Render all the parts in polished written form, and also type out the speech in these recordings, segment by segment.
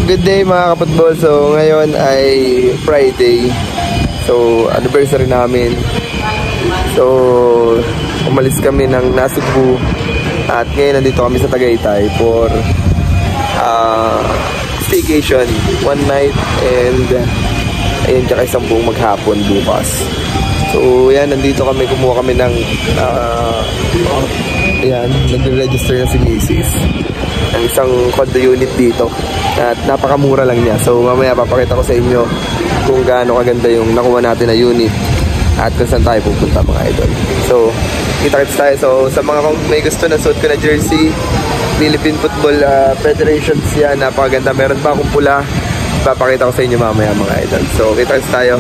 Good day mga kapatbol. So ngayon ay Friday. So anniversary namin. So umalis kami ng Nasugbu. At ngayon nandito kami sa Tagaytay for staycation. One night and ayun, tsaka isang buong maghapon bukas. So yan, nandito kami, kumuha kami ng ayan, nagre-register na si Mrs. ng isang condo unit dito. At napakamura lang niya. So mamaya papakita ko sa inyo kung gaano kaganda yung nakuha natin na unit at kung saan tayo pupunta mga idol. So kita-kits tayo. So sa mga kung may gusto na suot ko na jersey, Philippine Football Federation yan, napakaganda. Meron pa akong pula, papakita ko sa inyo mamaya mga idol. So kita-kits tayo.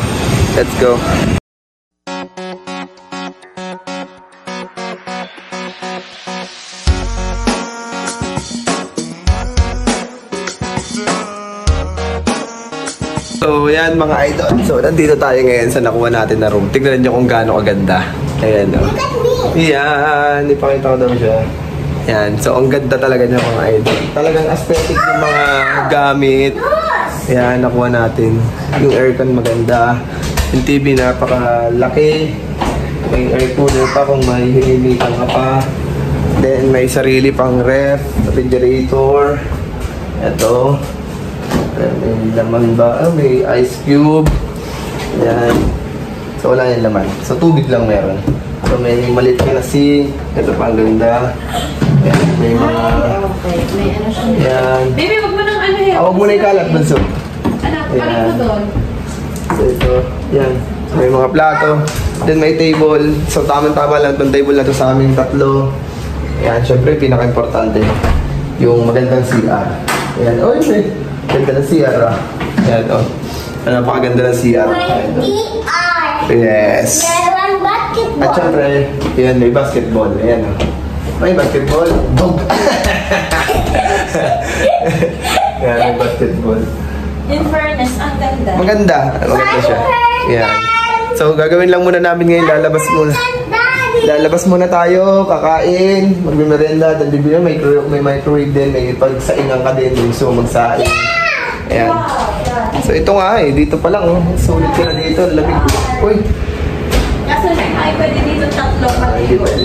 Let's go. So yan mga idol, so nandito tayo ngayon sa nakuha natin na room. Tignan nyo kung gaano kaganda. Ayan o. Yan, ipakita ko daw siya. Yan, so ang ganda talaga niya mga idol. Talagang aesthetic yung mga gamit. Yan, nakuha natin. Yung aircon maganda. Yung TV napakalaki. May air cooler pa kung may hinimitan ka pa. Then may sarili pang ref, refrigerator. Ito. May laman ba? May ice cube. Ayan. So wala yung laman. So tubig lang meron. So may maliit ka na sink. Ito pa ang ganda. Ayan. May mga... Ayan. Baby, wag mo nang ano yan. Huwag mo na ikalat, Banso. Anak, palit mo doon. So ito. Ayan. So may mga plato. Then may table. So tama-tama lang itong table na ito sa aming tatlo. Ayan. Siyempre, pinaka-importante. Yung magandang CR. Ayan. Oh, yun. Ganda ng CR, ah. Ayan, oh. Napakaganda ng CR. Yes. At syempre, ayan, may basketball. Ayan, oh. May basketball. Dog! Ayan, may basketball. In fairness, ang ganda. Maganda. Maganda siya. Ayan. So, gagawin lang muna namin ngayon. Lalabas muna tayo, kakain, magbimerenda, then bibili may microwave din, may pagsaingan ka din, gusto mo magsain. Ayan. So ito nga dito pa lang, sulit ka na dito, lamig. Uy! Kaso ay pwede dito tatlong matibol.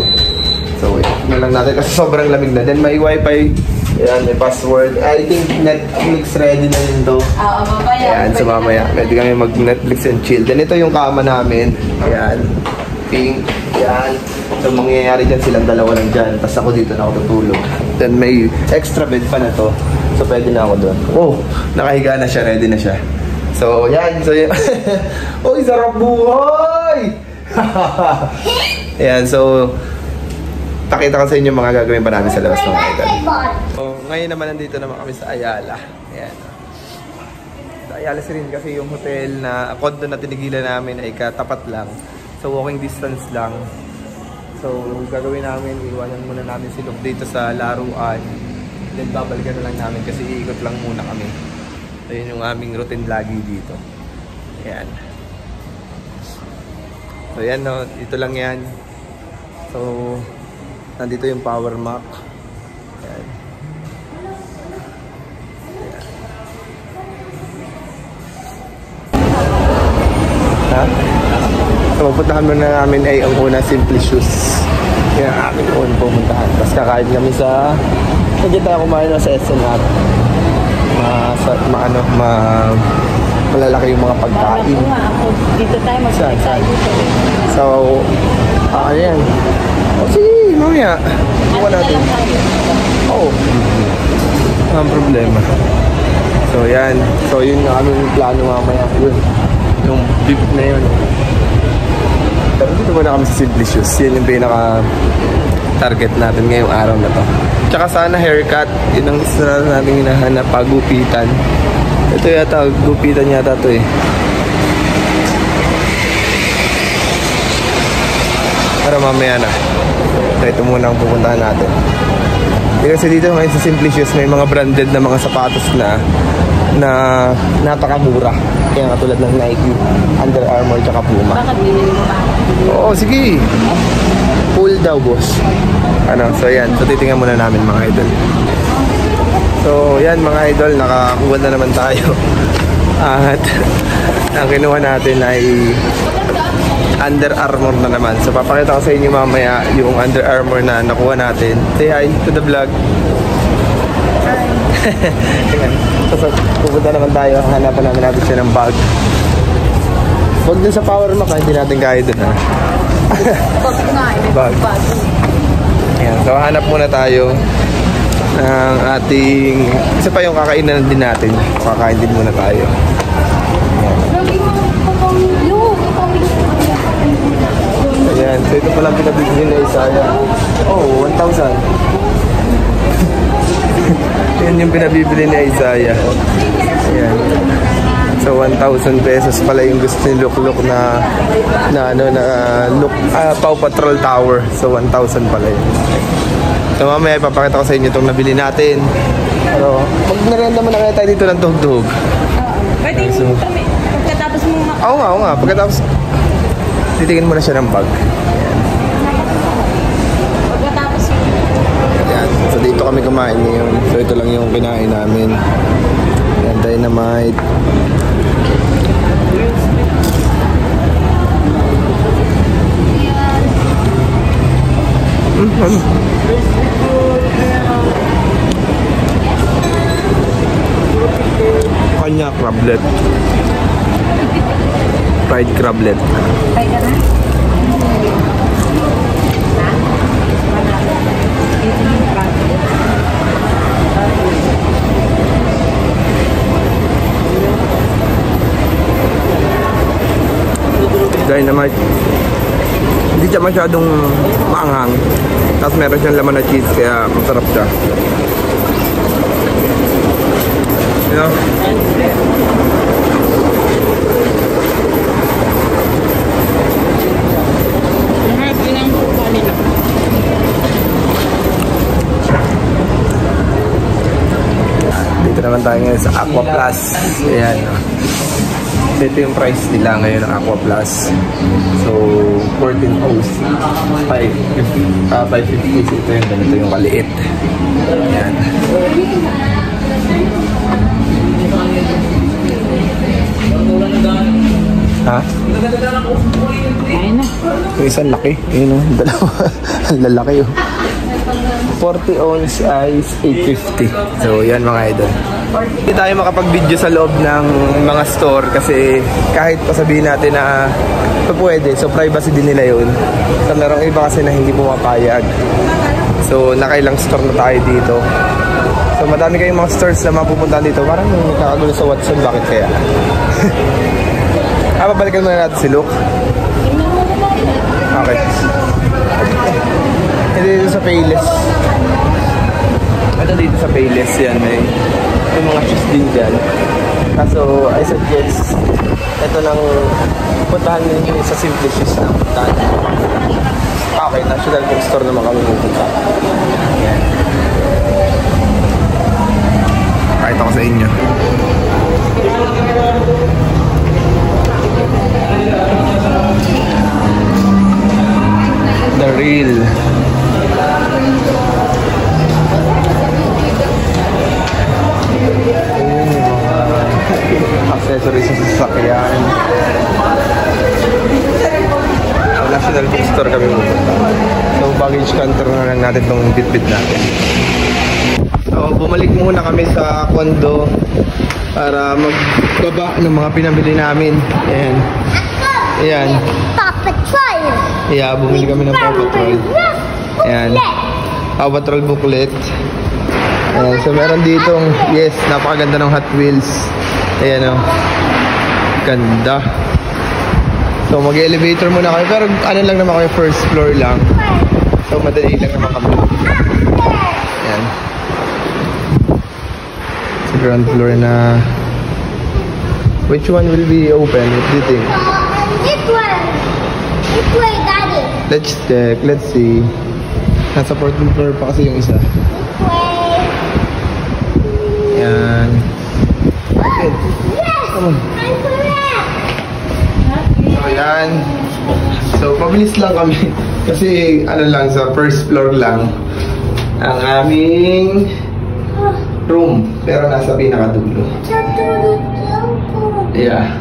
So wait, na lang natin kasi sobrang lamig na. Then may wifi, ayan, may password. I think Netflix ready na yun to. Oo, mamaya. Ayan, so mamaya, pwede kami mag-Netflix and chill. Then ito yung kama namin, ayan. Pink, yan. So mangyayari dyan silang dalawa lang dyan. Tapos ako dito na ako tutulog. Then may extra bed pa na to. So pwede na ako doon. Oh, nakahiga na siya, ready na siya. So yan, so yan. Uy, sarap buhay! Ayan, so pakita ko sa inyo mga gagawin pa namin sa labas ng idol. So ngayon naman nandito naman kami sa Ayala. Ayan. Sa Ayala rin kasi yung hotel na condo na tinigilan namin ay katapat lang. So walking distance lang. So gagawin namin, iwanan muna namin si Luke dito sa laruan. Then babalikan na lang namin kasi iikot lang muna kami. So yun yung aming routine lagi dito. Ayan. So yan no, ito lang yan. So nandito yung power mac. Ayan. Ha? So pupuntahan muna namin ay ang una Simple Shoes. Yan ang aming unang pupuntahan. Tapos kakain kami sa hindi tayo kumain na sa SNR. Malalaki yung mga pagkain. Dito tayo magkakain. So ayan. O sige, mamaya. Buka natin. Oo. Ang problema. So yan. So yun yung aming plano mamaya. Yun. Yung beef na yun. Pero dito muna kami sa Simple Shoes. Yan yung pinaka-target natin ngayong araw na to. Tsaka sana haircut. Yun ang gusto natin hinahanap. Pagupitan. Ito yata, gupitan yata to eh. Pero mamaya na. So ito muna ang pupuntahan natin. Kasi dito ngayon sa Simple Shoes may mga branded na mga sapatos na napakamura. Kaya katulad ng Nike, Under Armour, tsaka Puma. Baka binili mo pa? Oo, sige. Cool daw, boss. So yan. So titingnan muna namin mga idol. So So, yan mga idol, nakakuha na naman tayo. At ang kinuha natin ay Under Armour na naman. So, papakita ko sa inyo mamaya yung Under Armour na nakuha natin. Say hi to the vlog. So, pupunta naman tayo. Hanapan namin natin siya ng bag. Huwag dun sa power mac, hindi natin kaya dun, ha? Bag. Ayan, so hanap muna tayo ng ating... Isa pa yung kakainan din natin. Kakain din muna tayo. Ayan, so ito pala pinabibili na Isaya. Oh, 1,000. Yan yung pinabibili na Isaya. Ayan. So 1,000 pesos pala yung gusto ni Lukluk na Paw Patrol Tower. So 1,000 pala yun. So mamaya ipapakita ko sa inyo itong nabili natin. Pero pag narenda mo na kaya tayo dito ng tugtog. Pwede yung pagkatapos mo Oo nga. Pagkatapos titingin mo na siya ng bag. Ayan. Pagkatapos Ayan. So dito kami kumain ngayon. So ito lang yung kinain namin. Ayan, Dynamite. Kanya crablet. Fried crablet. Try ka na? Dynamite. Hindi siya masyadong maanghang. Tapos meron siyang laman na cheese kaya masarap siya. You know? Dito naman tayo ngayon sa Aqua Plus. Ayan. Ito yung price nila ngayon ng Aqua Plus. So, 14 ounce. 550. 550 is ito yung ganito yung kaliit. Ayan. Ha? Ayun na. Yung isang laki. Yun o. Dalawa. Ang lalaki o. 40 ounce is 850. So, yan mga idol. Hindi tayo makapag-video sa loob ng mga store kasi kahit pasabihin natin na pwede, so privacy din nila yun. So, merong iba kasi na hindi pumapayag. So, nakailang store na tayo dito. So, madami kayong mga stores na mapupunta dito. Parang nakakagulo sa Watson. Bakit kaya? Babalikan muna natin si Luke. Okay. Ito dito sa Payless. Ito dito sa Payless yan. May mga shoes din dyan. Kaso, I suggest ito lang puntahan nyo sa Simple Shoes na puntahan. Okay, National Bookstore naman kami pupunta. Yan. Pakita ko sa inyo. The Real. Accessories sa sasakyan. Sa National Bookstore kami pupunta. So baggage counter na lang natin itong bit-bit natin. So bumalik muna kami sa condo para magbaba ng mga pinabili namin. Ayan. Ayan. Paw Patrol. Yeah, bumili kami ng Paw Patrol. Ayan. Paw Patrol booklet. Ayan. So meron ditong, yes, napakaganda ng Hot Wheels. Ayan o. Ganda. So mag-elevator muna kami. Pero ano lang naman kami, first floor lang. So madali lang naman kami. Ayan. Sa ground floor na. Which one will be open? What do you think? This one. This way, Daddy. Let's check. Let's see. Nasa 14th floor pa kasi yung isa. This way. Ayan. Okay. Yes. Come on. I'm correct. So, ayan. So, pabilis lang kami. Kasi, ano lang, sa first floor lang. Ang aming room, pero nasa pinakadulo. Yeah.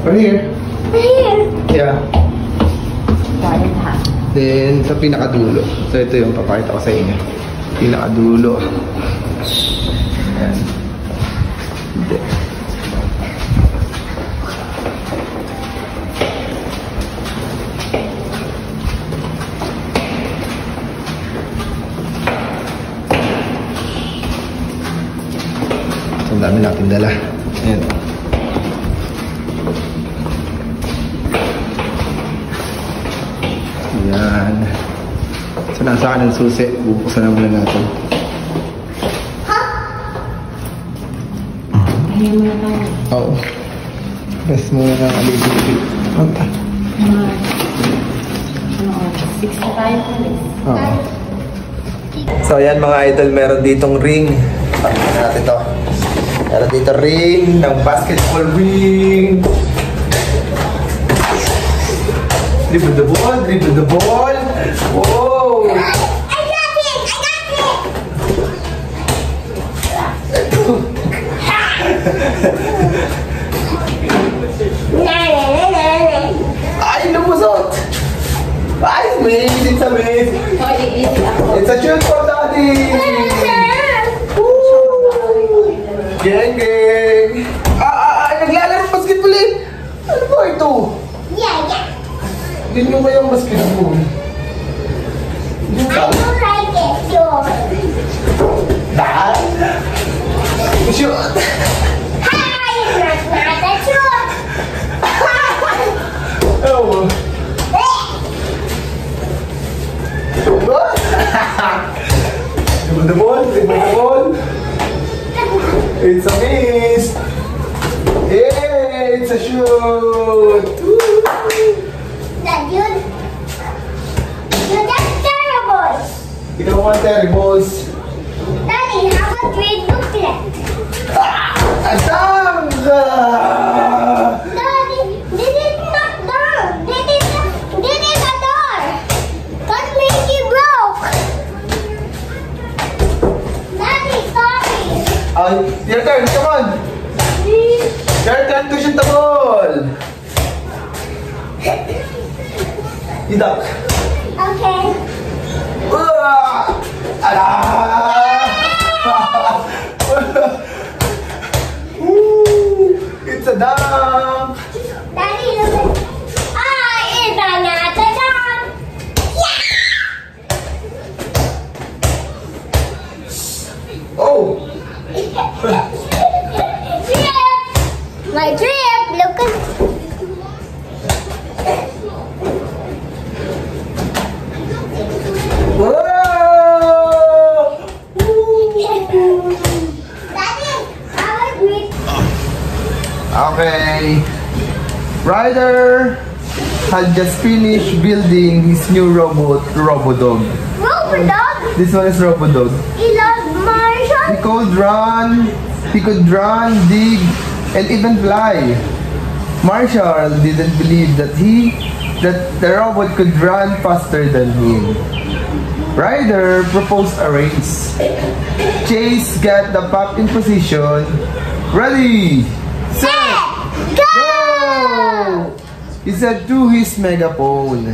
Or here. Here. Yeah. Then, sa pinakadulo. So, ito yung papakita ko sa inyo. Pinakadulo. Ayan. Then, ang dami natin dala. Ayan. Ayan. So, nasa akin ang susi. Bubuksan na muna natin. Ayaw mo na tayo. Oo. Rest muna ng alibig. Punta. Ano oras? 6 na tayo. Oo. So, ayan mga idol. Meron ditong ring. Pakita natin to. Meron dito ring ng basketball ring. Dribble the ball, dribble the ball. Whoa! I got it! I got it! Ay, lumusot! Ay, miss! It's a miss! It's a shoot for daddy! Woo! Gang, gang! Naglalaro ng basketball eh! Ano ba ito? Yeah. Hindi nyo kayang basketball. I don't like it, yours. Dad? Shoot! Hi, it's not a shoot. Oh! What? Dribble the ball, dribble the ball. It's a miss. Yeah, it's a shoot. That dude. No, that's terrible. Ikaw mga terribles. Daddy, how about read booklet? Asang! Daddy, this is not door. This is a door. Cause Mickey broke. Daddy, sorry. Your turn, come on. Your turn to shoot the ball. Idak. Okay. It's a dunk. Daddy, look at. It's another dog. Yeah. Oh. Drip. My drip. Look at. Whoa. Daddy, how about read? Okay. Ryder had just finished building his new robot, Robodog. Robodog? This one is Robodog. He loves Marshall? He could run, dig, and even fly. Marshall didn't believe that the robot could run faster than him. Ryder proposed a race. Chase got the pup in position. Ready, set, go! He said through his megaphone.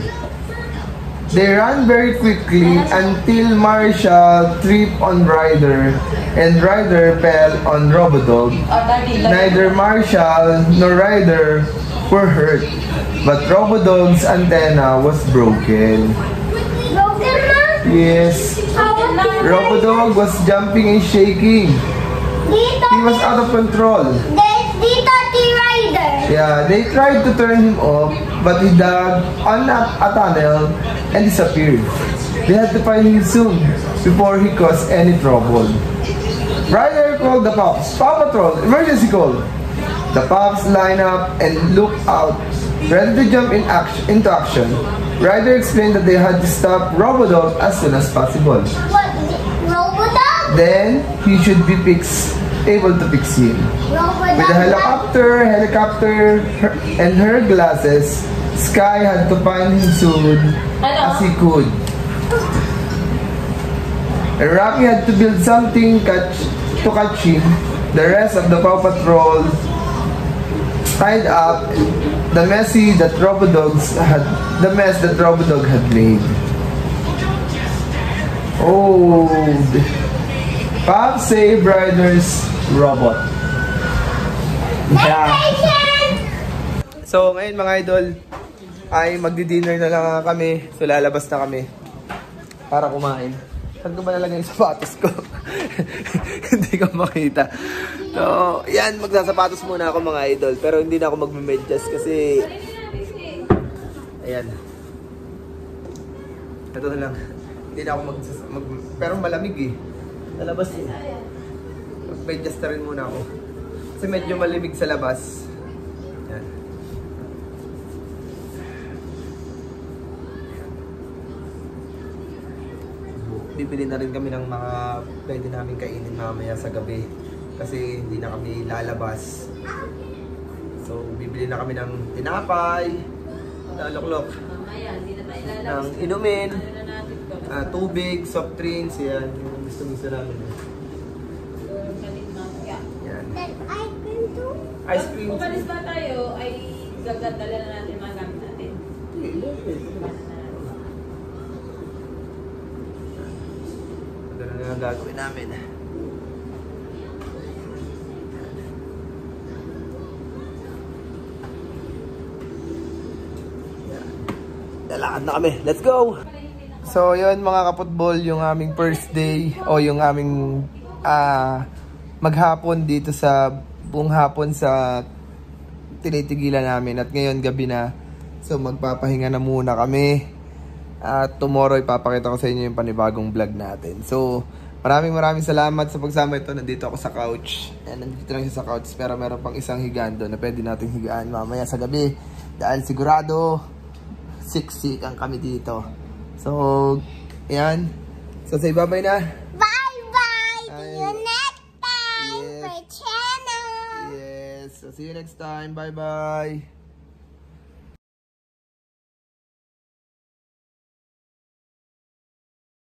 They ran very quickly until Marshall tripped on Ryder and Ryder fell on Robodog. Neither Marshall nor Ryder were hurt, but Robodog's antenna was broken. Broken, Ma? Yes, Robodog was jumping and shaking. He was out of control. Dito, T-Rider. Yeah, they tried to turn him off, but he dug on a tunnel and disappeared. They had to find him soon before he caused any trouble. Ryder called the pups. Paw Patrol, emergency call. The pups line up and look out, ready to jump into action. Ryder explained that they had to stop Robodog as soon as possible. What? Robodog? Then, he should be able to fix him. Robodog. With the helicopter, and her glasses, Sky had to find him soon as he could. And Rocky had to build something to catch him. The rest of the Paw Patrol tied up the mess that Robodog had made. Oh, Pop Save Riders robot. Yeah. So ngayon mga idol, ay magdi-dinner na lang kami. So lalabas na kami para kumain. Saan ko ba nalagay yung sapatos ko? Hindi ko makita. So, yan, magsasapatos muna ako mga idol. Pero hindi na ako magme-medyas kasi... Ayan. Ito na lang. Hindi na ako pero malamig eh. Lalabas eh. Mag-medyas na rin muna ako. Kasi medyo malimig sa labas. Yan. Bibili na rin kami ng mga pwede namin kainin mamaya sa gabi. Kasi hindi na kami lalabas. So, bibili na kami ng tinapay, loklok, ng inumin, tubig, soft drinks, yan. Yung gusto namin. Yan. Ice cream too? Ice cream. Kung palis ba tayo, ay gagadala na natin mga gamit natin. Ito na ang gagawin namin. Lalakad na kami. Let's go! So, yun mga kaputbol, yung aming first day o yung aming maghapon dito sa buong hapon sa tinitigilan namin. At ngayon gabi na. So, magpapahinga na muna kami. At tomorrow ipapakita ko sa inyo yung panibagong vlog natin. So, maraming salamat sa pagsama ito. Nandito ako sa couch. Ayan, nandito lang siya sa couch. Pero meron pang isang higaan doon na pwede natin higaan mamaya sa gabi. Dahil sigurado, siksikan kami dito. So, ayan. So, say bye-bye na. Bye-bye! See you next time for channel! Yes. So, see you next time. Bye-bye.